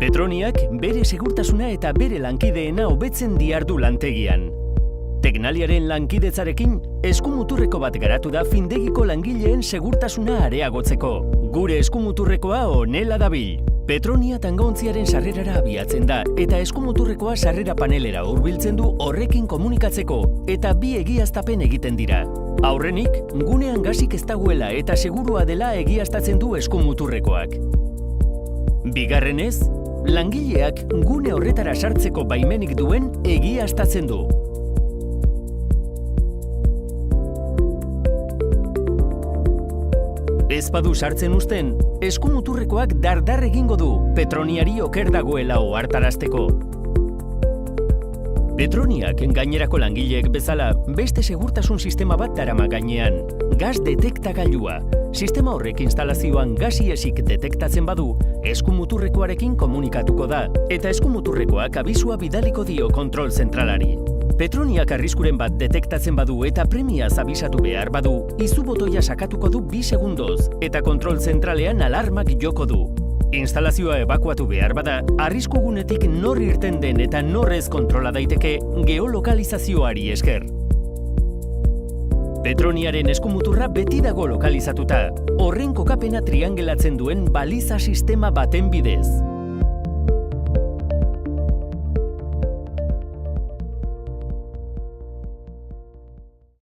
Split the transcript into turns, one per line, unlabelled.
Petroniak bere segurtasuna eta bere lankideena hobetzen dihardu lantegian. Teknaliaren lankidetzarekin, eskumuturreko bat garatu da findegiko langileen segurtasuna areagotzeko. Gure eskumuturrekoa honela dabil. Petronia tangaontziaren sarrerara abiatzen da eta eskumuturrekoa sarrera panelera hurbiltzen du horrekin komunikatzeko eta bi egiaztapen egiten dira. Aurrenik, gunean gasik ez dagoela eta segurua dela egiaztatzen du eskumuturrekoak. Bigarrenez, langileak gune horretara sartzeko baimenik duen egiaztatzen du. Ez badu sartzen uzten, eskumuturrekoak dardar egingo du Petroniari oker dagoela ohartarazteko. Petroniak gainerako langileek bezala beste segurtasun sistema bat darama gainean, gas detektagailua. Sistema horrek instalazioan gas iesik detektatzen badu, eskumuturrekoarekin komunikatuko da, eta eskumuturrekoak abisua bidaliko dio kontrol zentralari. Petroniak arriskuren bat detektatzen badu eta premiaz abisatu behar badu, izu botoia sakatuko du 2 segundoz, eta kontrol zentralean alarmak joko du. Instalazioa ebakuatu behar bada, arriskugunetik nor irten den eta norrez kontrola daiteke geolokalizazioari esker. Petroniaren eskumuturra beti dago lokalizatuta, horren kokapena triangelatzen duen baliza sistema baten bidez.